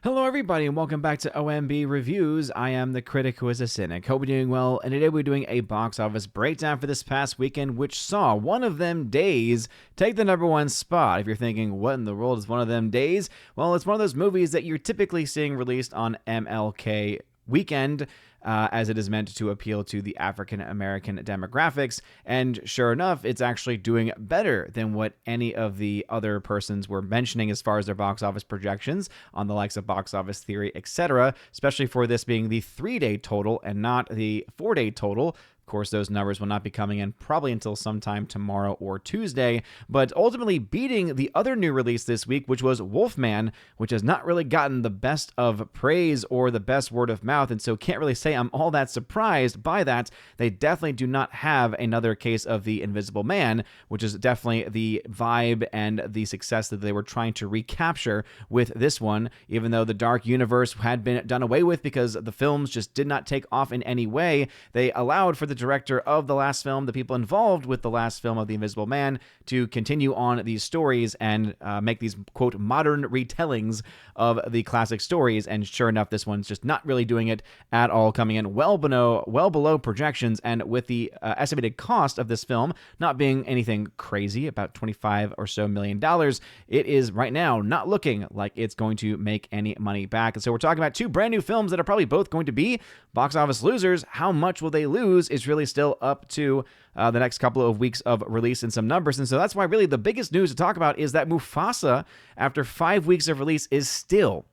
Hello, everybody, and welcome back to OMB Reviews. I am the critic who is a cynic. Hope you're doing well, and today we're doing a box office breakdown for this past weekend, which saw One of Them Days take the #1 spot. If you're thinking, what in the world is One of Them Days? Well, it's one of those movies that you're typically seeing released on MLK weekend, as it is meant to appeal to the African American demographics. And sure enough, it's actually doing better than what any of the other persons were mentioning as far as their box office projections on the likes of Box Office Theory, etc., especially for this being the 3-day total and not the 4-day total. Of course, those numbers will not be coming in probably until sometime tomorrow or Tuesday, but ultimately beating the other new release this week, which was Wolfman, which has not really gotten the best of praise or the best word of mouth, and so can't really say I'm all that surprised by that. They definitely do not have another case of the Invisible Man, which is definitely the vibe and the success that they were trying to recapture with this one, even though the Dark Universe had been done away with because the films just did not take off in any way. They allowed for the director of the last film, the people involved with the last film of The Invisible Man, to continue on these stories and make these, quote, modern retellings of the classic stories. And sure enough, this one's just not really doing it at all, coming in well below projections. And with the estimated cost of this film not being anything crazy, about $25 million or so, it is right now not looking like it's going to make any money back. And so we're talking about two brand new films that are probably both going to be box office losers. How much will they lose is really still up to the next couple of weeks of release and some numbers. And so that's why really the biggest news to talk about is that Mufasa, after 5 weeks of release, is still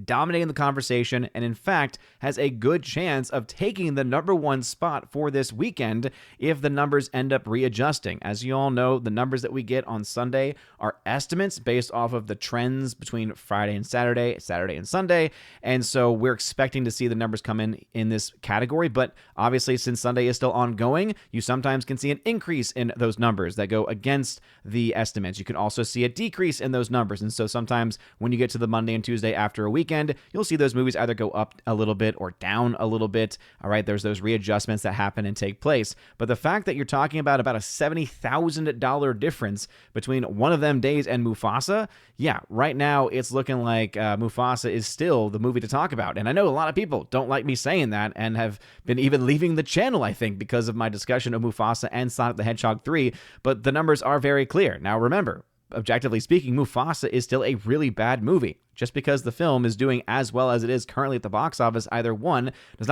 dominating the conversation, and in fact has a good chance of taking the #1 spot for this weekend if the numbers end up readjusting. As you all know, the numbers that we get on Sunday are estimates based off of the trends between Friday and Saturday and Sunday, and so we're expecting to see the numbers come in this category. But obviously, since Sunday is still ongoing, you sometimes can see an increase in those numbers that go against the estimates. You can also see a decrease in those numbers, and so sometimes when you get to the Monday and Tuesday after a weekend, you'll see those movies either go up a little bit or down a little bit. All right, there's those readjustments that happen and take place. But the fact that you're talking about a $70,000 difference between One of Them Days and Mufasa, yeah, right now it's looking like Mufasa is still the movie to talk about. And I know a lot of people don't like me saying that and have been even leaving the channel, I think, because of my discussion of Mufasa and Sonic the Hedgehog 3, but the numbers are very clear. Now remember, objectively speaking, Mufasa is still a really bad movie. Just because the film is doing as well as it is currently at the box office, either one, does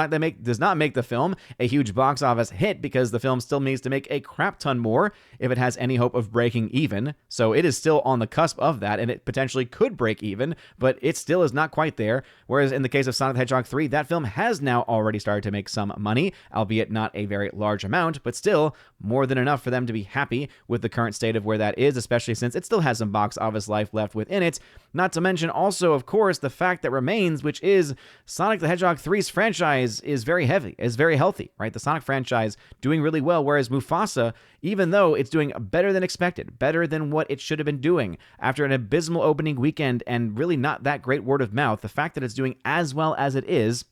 not make the film a huge box office hit, because the film still needs to make a crap ton more if it has any hope of breaking even. So it is still on the cusp of that, and it potentially could break even, but it still is not quite there. Whereas in the case of Sonic the Hedgehog 3, that film has now already started to make some money, albeit not a very large amount, but still more than enough for them to be happy with the current state of where that is, especially since it still has some box office life left within it. Not to mention also, of course, the fact that remains, which is Sonic the Hedgehog 3's franchise is very healthy, right? The Sonic franchise doing really well, whereas Mufasa, even though it's doing better than expected, better than what it should have been doing after an abysmal opening weekend and really not that great word of mouth, the fact that it's doing as well as it is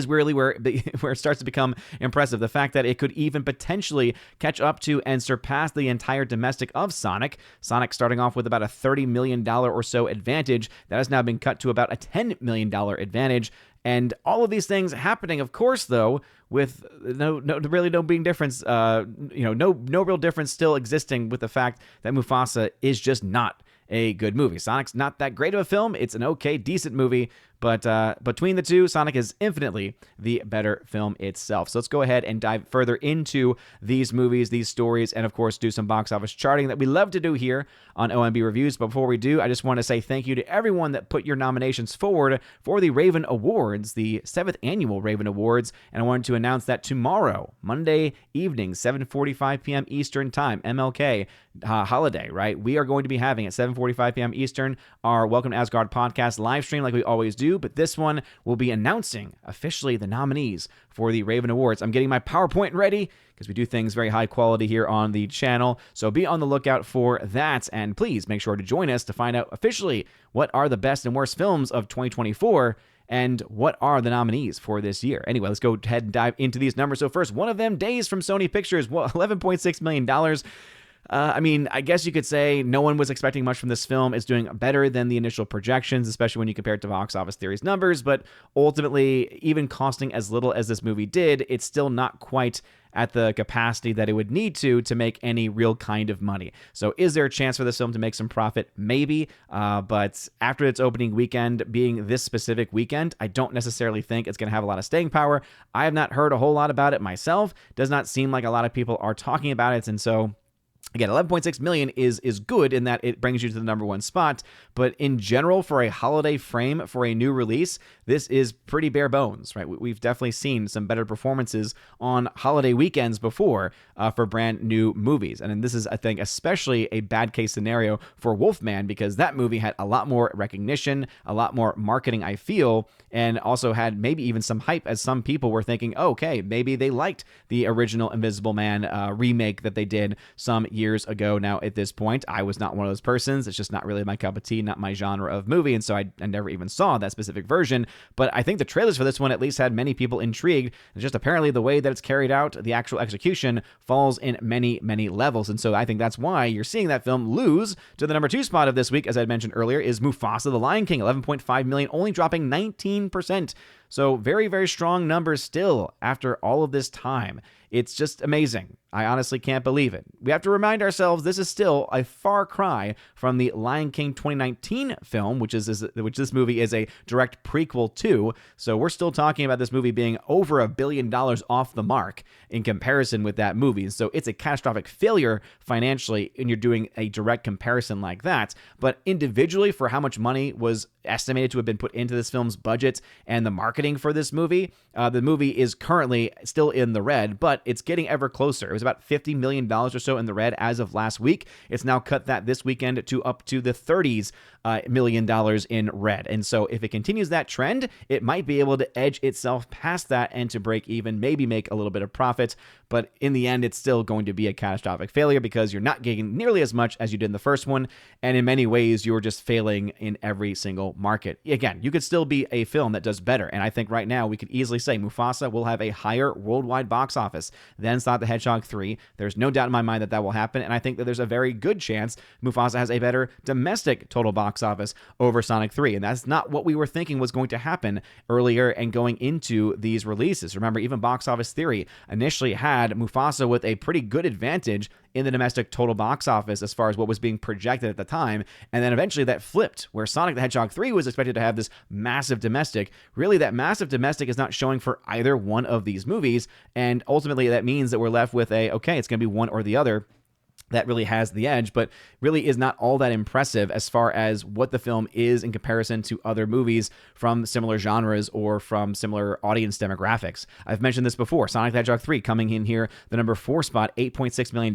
really where it starts to become impressive. The fact that it could even potentially catch up to and surpass the entire domestic of Sonic. Sonic starting off with about a $30 million or so advantage. That has now been cut to about a $10 million advantage. And all of these things happening, of course, though, with no big difference, no real difference still existing with the fact that Mufasa is just not a good movie. Sonic's not that great of a film. It's an okay, decent movie, but between the two, Sonic is infinitely the better film itself. So let's go ahead and dive further into these movies, these stories, and of course do some box office charting that we love to do here on OMB Reviews. But before we do, I just want to say thank you to everyone that put your nominations forward for the Raven Awards, the 7th annual Raven Awards, and I wanted to announce that tomorrow, Monday evening, 7:45 p.m. Eastern Time, MLK holiday, right? We are going to be having at 7:45 p.m. Eastern our Welcome to Asgard podcast live stream like we always do, but this one will be announcing officially the nominees for the Raven Awards. I'm getting my PowerPoint ready because we do things very high quality here on the channel, so be on the lookout for that, and please make sure to join us to find out officially what are the best and worst films of 2024 and what are the nominees for this year. Anyway, let's go ahead and dive into these numbers. So first, One of Them Days from Sony Pictures, $11.6 million. I mean, I guess you could say no one was expecting much from this film. It's doing better than the initial projections, especially when you compare it to Box Office Theory's numbers. But ultimately, even costing as little as this movie did, it's still not quite at the capacity that it would need to make any real kind of money. So is there a chance for this film to make some profit? Maybe. But after its opening weekend being this specific weekend, I don't necessarily think it's going to have a lot of staying power. I have not heard a whole lot about it myself. Does not seem like a lot of people are talking about it. And so again, 11.6 million is good in that it brings you to the number one spot, but in general, for a holiday frame, for a new release, this is pretty bare bones, right? We've definitely seen some better performances on holiday weekends before for brand new movies. And this is, I think, especially a bad case scenario for Wolfman, because that movie had a lot more recognition, a lot more marketing, I feel, and also had maybe even some hype, as some people were thinking, oh, okay, maybe they liked the original Invisible Man remake that they did some years ago. Now, at this point, I was not one of those persons. It's just not really my cup of tea, not my genre of movie, and so I never even saw that specific version. But I think the trailers for this one at least had many people intrigued. It's just apparently the way that it's carried out, the actual execution falls in many, many levels. And so I think that's why you're seeing that film lose to the number two spot of this week, as I mentioned earlier, is Mufasa the Lion King, 11.5 million, only dropping 19%. So very, very strong numbers still after all of this time. It's just amazing. I honestly can't believe it. We have to remind ourselves this is still a far cry from the Lion King 2019 film, which this movie is a direct prequel to. So we're still talking about this movie being over $1 billion off the mark in comparison with that movie. So it's a catastrophic failure financially, and you're doing a direct comparison like that. But individually, for how much money was estimated to have been put into this film's budget and the marketing for this movie, the movie is currently still in the red, but it's getting ever closer. It was about $50 million or so in the red as of last week. It's now cut that this weekend to up to the 30s million dollars in red. And so if it continues that trend, it might be able to edge itself past that and to break even, maybe make a little bit of profit. But in the end, it's still going to be a catastrophic failure because you're not getting nearly as much as you did in the first one. And in many ways, you're just failing in every single market. Again, you could still be a film that does better. And I think right now we could easily say Mufasa will have a higher worldwide box office than Sonic the Hedgehog 3. There's no doubt in my mind that that will happen. And I think that there's a very good chance Mufasa has a better domestic total box office over Sonic 3. And that's not what we were thinking was going to happen earlier and going into these releases. Remember, even Box Office Theory initially had Mufasa with a pretty good advantage in the domestic total box office as far as what was being projected at the time. And then eventually that flipped, where Sonic the Hedgehog 3 was expected to have this massive domestic. Really, that massive domestic is not showing for either one of these movies. And ultimately, that means that we're left with okay, it's going to be one or the other that really has the edge, but really is not all that impressive as far as what the film is in comparison to other movies from similar genres or from similar audience demographics. I've mentioned this before. Sonic the Hedgehog 3 coming in here, the number 4 spot, $8.6 million.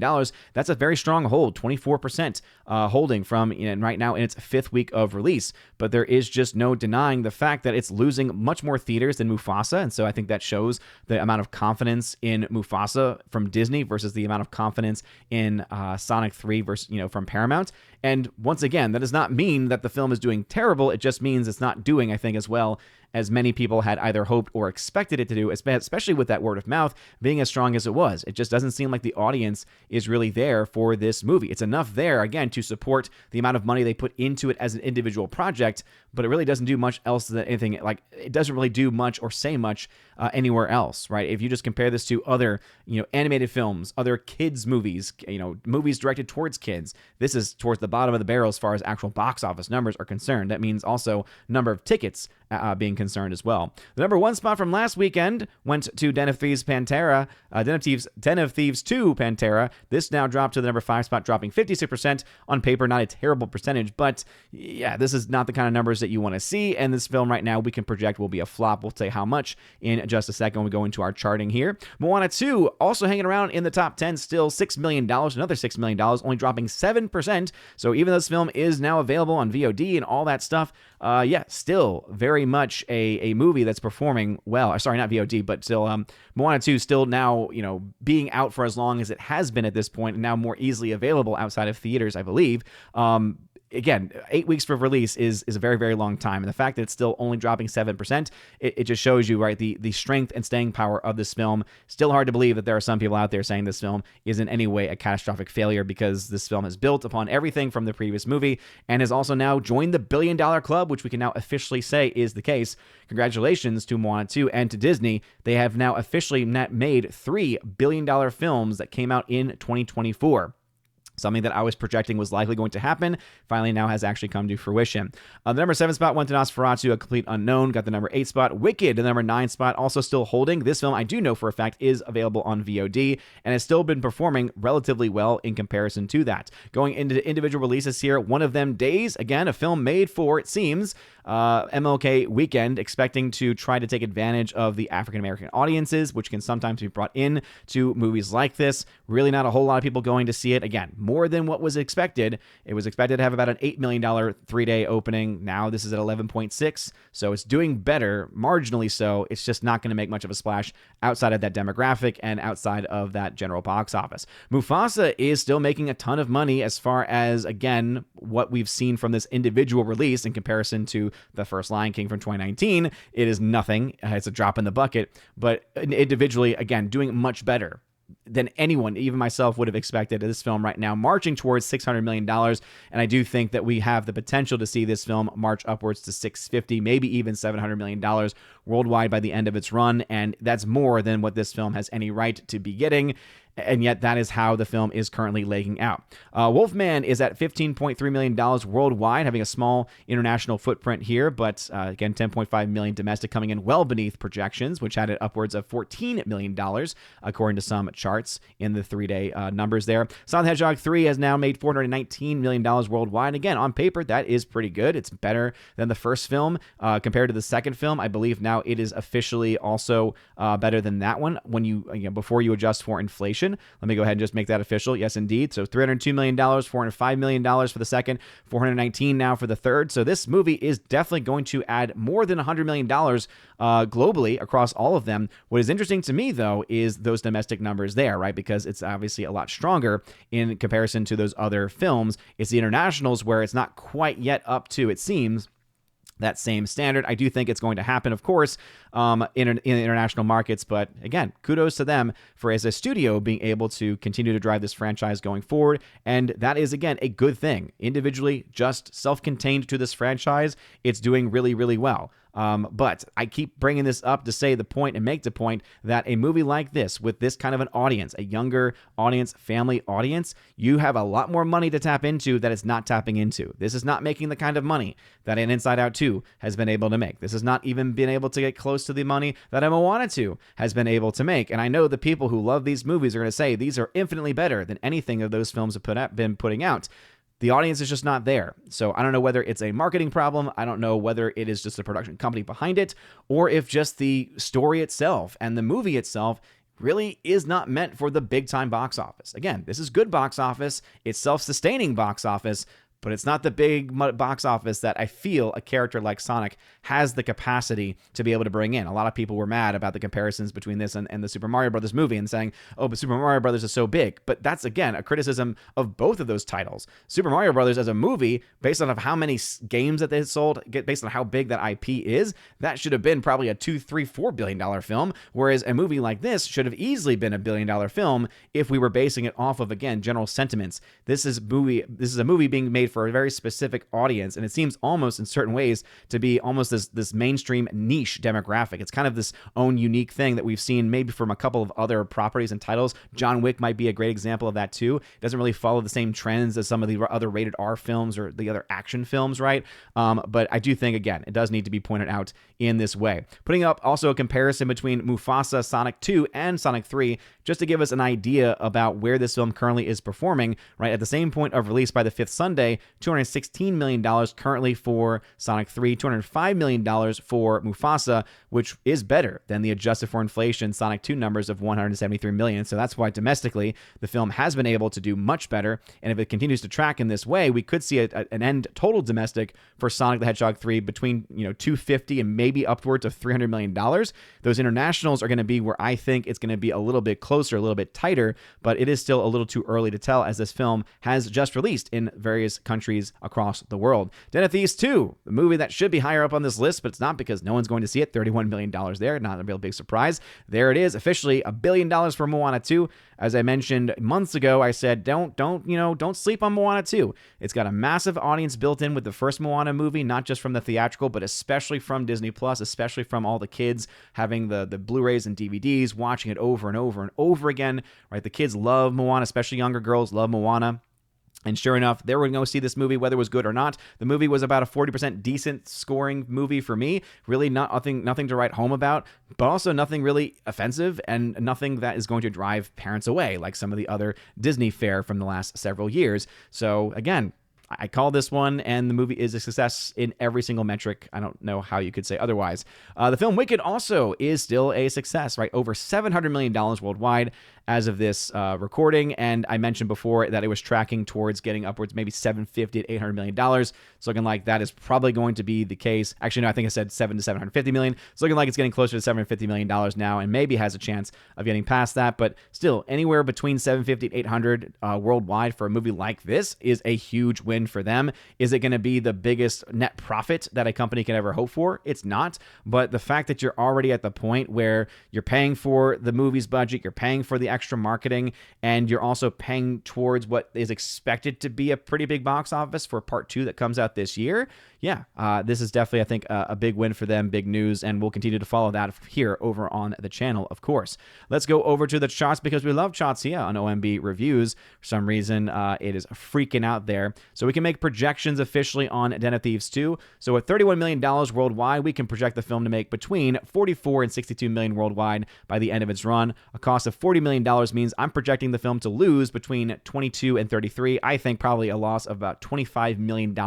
That's a very strong hold, 24% holding from right now in its 5th week of release. But there is just no denying the fact that it's losing much more theaters than Mufasa, and so I think that shows the amount of confidence in Mufasa from Disney versus the amount of confidence in Sonic 3 versus, from Paramount. And once again, that does not mean that the film is doing terrible. It just means it's not doing, I think, as well as many people had either hoped or expected it to do, especially with that word of mouth being as strong as it was. It just doesn't seem like the audience is really there for this movie. It's enough there, again, to support the amount of money they put into it as an individual project, but it really doesn't do much else than anything. Like, it doesn't really do much or say much anywhere else, right? If you just compare this to other, animated films, other kids' movies, movies directed towards kids, this is towards the bottom of the barrel as far as actual box office numbers are concerned. That means also number of tickets being concerned as well. The number 1 spot from last weekend went to Den of Thieves 2 Pantera. This now dropped to the number 5 spot, dropping 56%. On paper, not a terrible percentage, but yeah, this is not the kind of numbers that you want to see, and this film right now we can project will be a flop. We'll say how much in just a second when we go into our charting here. Moana 2 also hanging around in the top 10, still $6 million, another $6 million, only dropping 7%. So even though this film is now available on VOD and all that stuff, still very much a movie that's performing well. Sorry, not VOD, but still, Moana 2 still now, being out for as long as it has been at this point, and now more easily available outside of theaters, I believe. again, 8 weeks for release is a very, very long time. And the fact that it's still only dropping 7%, it just shows you, right, the strength and staying power of this film. Still hard to believe that there are some people out there saying this film is in any way a catastrophic failure, because this film has built upon everything from the previous movie and has also now joined the $1 billion club, which we can now officially say is the case. Congratulations to Moana 2 and to Disney. They have now officially made $3 billion films that came out in 2024. Something that I was projecting was likely going to happen, finally now has actually come to fruition. The number 7 spot went to Nosferatu, A Complete Unknown. Got the number 8 spot. Wicked, the number 9 spot, also still holding. This film, I do know for a fact, is available on VOD and has still been performing relatively well in comparison to that. Going into the individual releases here, One of Them Days, again, a film made for, it seems, MLK weekend, expecting to try to take advantage of the African-American audiences, which can sometimes be brought in to movies like this. Really not a whole lot of people going to see it. Again, more than what was expected. It was expected to have about an $8 million 3-day opening. Now this is at 11.6, so it's doing better, marginally so. It's just not going to make much of a splash outside of that demographic and outside of that general box office. Mufasa is still making a ton of money as far as, again, what we've seen from this individual release in comparison to the first Lion King from 2019. It is nothing. It's a drop in the bucket, but individually, again, doing much better than anyone, even myself, would have expected. This film right now marching towards $600 million, and I do think that we have the potential to see this film march upwards to $650, maybe even $700 million worldwide by the end of its run, and that's more than what this film has any right to be getting. And yet that is how the film is currently laying out. Wolfman is at $15.3 million worldwide, having a small international footprint here, but again, $10.5 million domestic, coming in well beneath projections, which had it upwards of $14 million, according to some charts in the 3-day numbers there. Sonic the Hedgehog 3 has now made $419 million worldwide. Again, on paper, that is pretty good. It's better than the first film. Compared to the second film, I believe now it is officially also better than that one when before you adjust for inflation. Let me go ahead and just make that official. Yes, indeed. So $302 million, $405 million for the second, $419 now for the third. So this movie is definitely going to add more than $100 million globally across all of them. What is interesting to me, though, is those domestic numbers there, right? Because it's obviously a lot stronger in comparison to those other films. It's the internationals where it's not quite yet up to, it seems, that same standard. I do think it's going to happen, of course, in international markets, but again, kudos to them for, as a studio, being able to continue to drive this franchise going forward, and that is, again, a good thing. Individually, just self-contained to this franchise, it's doing really, really well. But I keep bringing this up to say the point and make the point that a movie like this, with this kind of an audience, a younger audience, family audience, you have a lot more money to tap into that it's not tapping into. This is not making the kind of money that an Inside Out 2 has been able to make. This has not even been able to get close to the money that a Moana 2 has been able to make. And I know the people who love these movies are going to say these are infinitely better than anything that those films have been putting out. The audience is just not there. So I don't know whether it's a marketing problem. I don't know whether it is just a production company behind it, or if just the story itself and the movie itself really is not meant for the big time box office. Again, this is good box office. It's self-sustaining box office, but it's not the big box office that I feel a character like Sonic has the capacity to be able to bring in. A lot of people were mad about the comparisons between this and the Super Mario Brothers movie and saying, oh, but Super Mario Brothers is so big. But that's, again, a criticism of both of those titles. Super Mario Brothers as a movie, based on how many games that they sold, based on how big that IP is, that should have been probably a $2, $3, $4 billion film, whereas a movie like this should have easily been a $1 billion film if we were basing it off of, again, general sentiments. This is a movie being made for a very specific audience, and it seems almost in certain ways to be almost this mainstream niche demographic. It's kind of this own unique thing that we've seen maybe from a couple of other properties and titles. John Wick might be a great example of that too. It doesn't really follow the same trends as some of the other rated R films or the other action films, right? But I do think, again, it does need to be pointed out in this way. Putting up also a comparison between Mufasa, Sonic 2, and Sonic 3, just to give us an idea about where this film currently is performing, right? At the same point of release by the fifth Sunday, $216 million currently for Sonic 3, $205 million for Mufasa, which is better than the adjusted for inflation Sonic 2 numbers of $173 million. So that's why domestically the film has been able to do much better. And if it continues to track in this way, we could see an end total domestic for Sonic the Hedgehog 3 between $250 and maybe upwards of $300 million. Those internationals are going to be where I think it's going to be a little bit closer, a little bit tighter, but it is still a little too early to tell, as this film has just released in various countries countries across the world. Den of Thieves 2, the movie that should be higher up on this list, but it's not because no one's going to see it. $31 million there, not a real big surprise. There it is, officially $1 billion for Moana 2. As I mentioned months ago, I said don't sleep on Moana 2. It's got a massive audience built in with the first Moana movie, not just from the theatrical, but especially from Disney Plus, especially from all the kids having the Blu-rays and DVDs, watching it over and over and over again. Right, the kids love Moana, especially younger girls love Moana. And sure enough, they were going to go see this movie, whether it was good or not. The movie was about a 40% decent scoring movie for me. Really nothing to write home about, but also nothing really offensive and nothing that is going to drive parents away like some of the other Disney fare from the last several years. So again, I call this one, and the movie is a success in every single metric. I don't know how you could say otherwise. The film Wicked also is still a success, right? Over $700 million worldwide as of this recording, and I mentioned before that it was tracking towards getting upwards maybe $750 to $800 million. It's looking like that is probably going to be the case. Actually, no, I think I said $700 to $750 million. It's looking like it's getting closer to $750 million now, and maybe has a chance of getting past that, but still, anywhere between $750 to $800 worldwide for a movie like this is a huge win for them. Is it going to be the biggest net profit that a company can ever hope for? It's not, but the fact that you're already at the point where you're paying for the movie's budget, you're paying for the extra marketing, and you're also paying towards what is expected to be a pretty big box office for part 2 that comes out this year. Yeah, this is definitely, I think, a big win for them, big news, and we'll continue to follow that here over on the channel, of course. Let's go over to the charts because we love charts here on OMB Reviews. For some reason, it is freaking out there. So we can make projections officially on Den of Thieves 2. So at $31 million worldwide, we can project the film to make between $44 and $62 million worldwide by the end of its run. A cost of $40 million means I'm projecting the film to lose between 22 and 33. I think probably a loss of about $25 million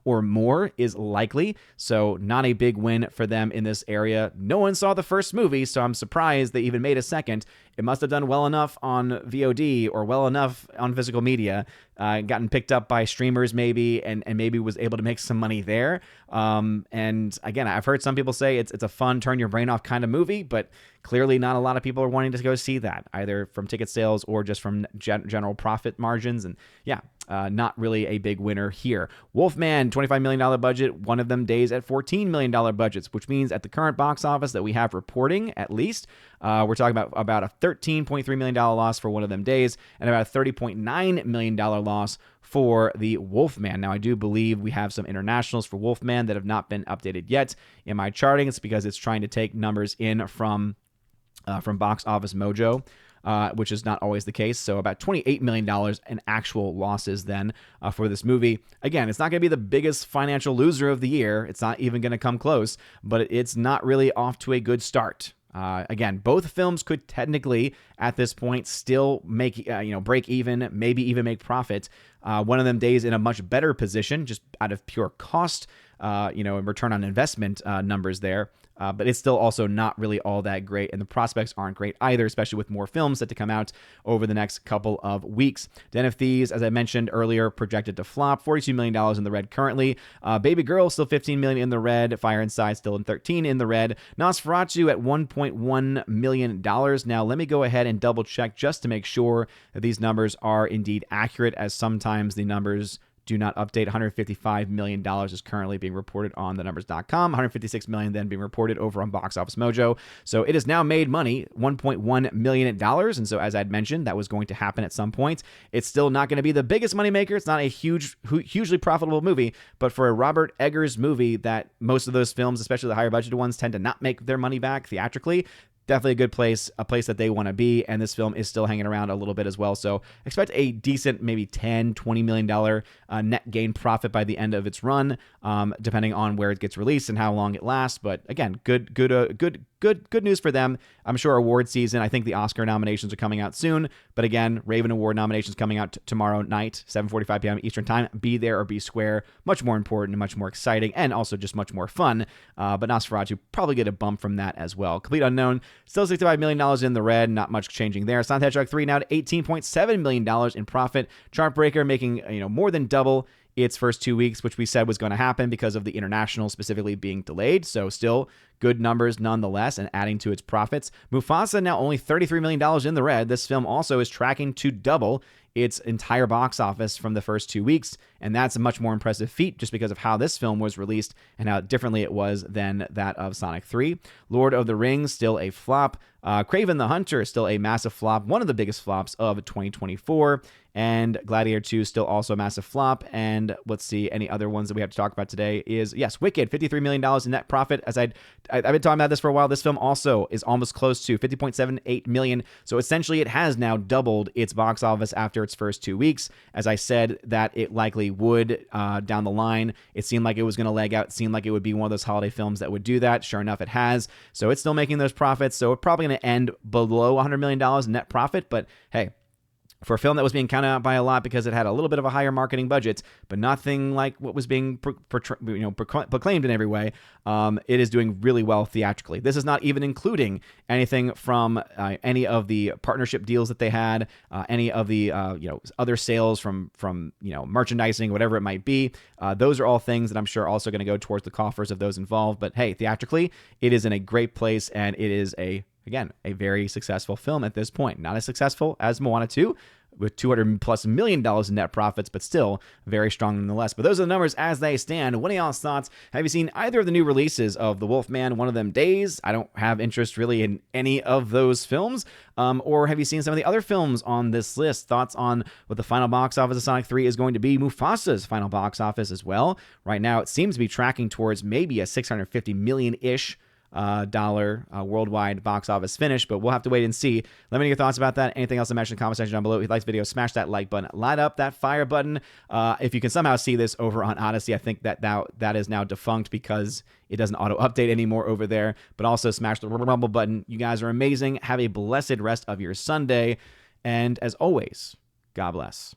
or more is likely, so not a big win for them in this area. No one saw the first movie, so I'm surprised they even made a second. It must have done well enough on VOD or well enough on physical media, gotten picked up by streamers maybe, and maybe was able to make some money there. And again, I've heard some people say it's a fun, turn your brain off kind of movie, but clearly not a lot of people are wanting to go see that, either from ticket sales or just from general profit margins. And yeah, not really a big winner here. Wolfman, $25 million budget, one of them days at $14 million budgets, which means at the current box office that we have reporting, at least, we're talking about a $13.3 million loss for one of them days and about a $30.9 million loss for the Wolfman. Now, I do believe we have some internationals for Wolfman that have not been updated yet in my charting. It's because it's trying to take numbers in from Box Office Mojo, which is not always the case. So about $28 million in actual losses then for this movie. Again, it's not going to be the biggest financial loser of the year. It's not even going to come close, but it's not really off to a good start. Again, both films could technically, at this point, still make break even, maybe even make profit. One of them days in a much better position, just out of pure cost, and return on investment numbers there. But it's still also not really all that great, and the prospects aren't great either, especially with more films set to come out over the next couple of weeks. Den of Thieves, as I mentioned earlier, projected to flop, $42 million in the red currently. Baby Girl, still $15 million in the red. Fire Inside, still in $13 in the red. Nosferatu at $1.1 million. Now, let me go ahead and double check just to make sure that these numbers are indeed accurate, as sometimes the numbers do not update. $155 million is currently being reported on thenumbers.com. $156 million then being reported over on Box Office Mojo. So it has now made money, $1.1 million. And so as I'd mentioned, that was going to happen at some point. It's still not going to be the biggest moneymaker. It's not a hugely profitable movie, but for a Robert Eggers movie that most of those films, especially the higher budgeted ones, tend to not make their money back theatrically, definitely a good place, a place that they want to be, and this film is still hanging around a little bit as well. So expect a decent, maybe $10, $20 million net gain profit by the end of its run, depending on where it gets released and how long it lasts. But again, good news for them. I'm sure award season, I think the Oscar nominations are coming out soon. But again, Raven Award nominations coming out tomorrow night, 7:45 p.m. Eastern Time. Be there or be square. Much more important and much more exciting, and also just much more fun. But Nosferatu probably get a bump from that as well. Complete Unknown, still $65 million in the red. Not much changing there. Sonic the Hedgehog 3 now to $18.7 million in profit. Chartbreaker making more than double its first 2 weeks, which we said was going to happen because of the international specifically being delayed. So still good numbers nonetheless, and adding to its profits. Mufasa now only $33 million in the red. This film also is tracking to double its entire box office from the first 2 weeks, and that's a much more impressive feat just because of how this film was released and how differently it was than that of Sonic 3. Lord of the Rings, still a flop. Kraven the Hunter is still a massive flop, one of the biggest flops of 2024. And Gladiator 2 still also a massive flop. And let's see, any other ones that we have to talk about today is, yes, Wicked, $53 million in net profit. As I've been talking about this for a while, this film also is almost close to $50.78 million. So essentially it has now doubled its box office after its first 2 weeks. As I said, that it likely would down the line. It seemed like it was going to leg out. It seemed like it would be one of those holiday films that would do that. Sure enough, it has. So it's still making those profits. So it's probably going to end below $100 million in net profit. But hey, for a film that was being counted out by a lot because it had a little bit of a higher marketing budget, but nothing like what was being proclaimed in every way, it is doing really well theatrically. This is not even including anything from any of the partnership deals that they had, any of the other sales from merchandising, whatever it might be. Those are all things that I'm sure also going to go towards the coffers of those involved. But hey, theatrically, it is in a great place, and it is again, a very successful film at this point. Not as successful as Moana 2, with $200+ million in net profits, but still very strong nonetheless. But those are the numbers as they stand. What are y'all's thoughts? Have you seen either of the new releases of The Wolfman, One of Them Days? I don't have interest really in any of those films. Or have you seen some of the other films on this list? Thoughts on what the final box office of Sonic 3 is going to be? Mufasa's final box office as well. Right now, it seems to be tracking towards maybe a $650 million-ish dollar worldwide box office finish, but we'll have to wait and see. Let me know your thoughts about that. Anything else, mention in the comment section down below. If you like this video, smash that like button, light up that fire button. If you can somehow see this over on Odyssey, I think that is now defunct because it doesn't auto update anymore over there. But also smash the rumble button. You guys are amazing. Have a blessed rest of your Sunday, and as always, God bless.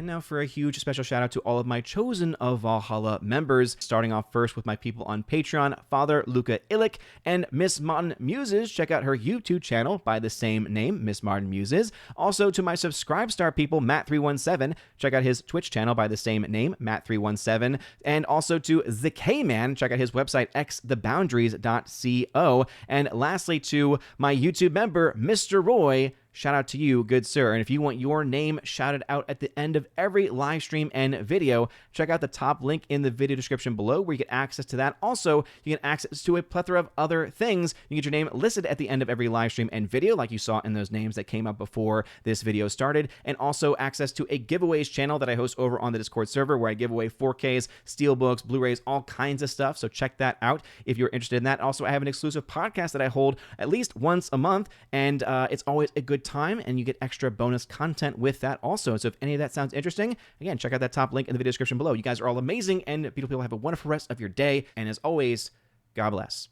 Now for a huge special shout out to all of my Chosen of Valhalla members, starting off first with my people on Patreon, Father Luca Illick and Miss Martin Muses. Check out her YouTube channel by the same name, Miss Martin Muses. Also to my Subscribestar people, Matt317. Check out his Twitch channel by the same name, Matt317. And also to the K-Man. Check out his website, xtheboundaries.co. And lastly to my YouTube member, Mr. Roy. Shout out to you, good sir. And if you want your name shouted out at the end of every live stream and video, check out the top link in the video description below where you get access to that. Also, you get access to a plethora of other things. You get your name listed at the end of every live stream and video, like you saw in those names that came up before this video started. And also access to a giveaways channel that I host over on the Discord server where I give away 4Ks, Steelbooks, Blu-rays, all kinds of stuff. So check that out if you're interested in that. Also, I have an exclusive podcast that I hold at least once a month, and it's always a good time, and you get extra bonus content with that also. So if any of that sounds interesting, again, check out that top link in the video description below. You guys are all amazing, and beautiful people. Have a wonderful rest of your day, and as always, God bless.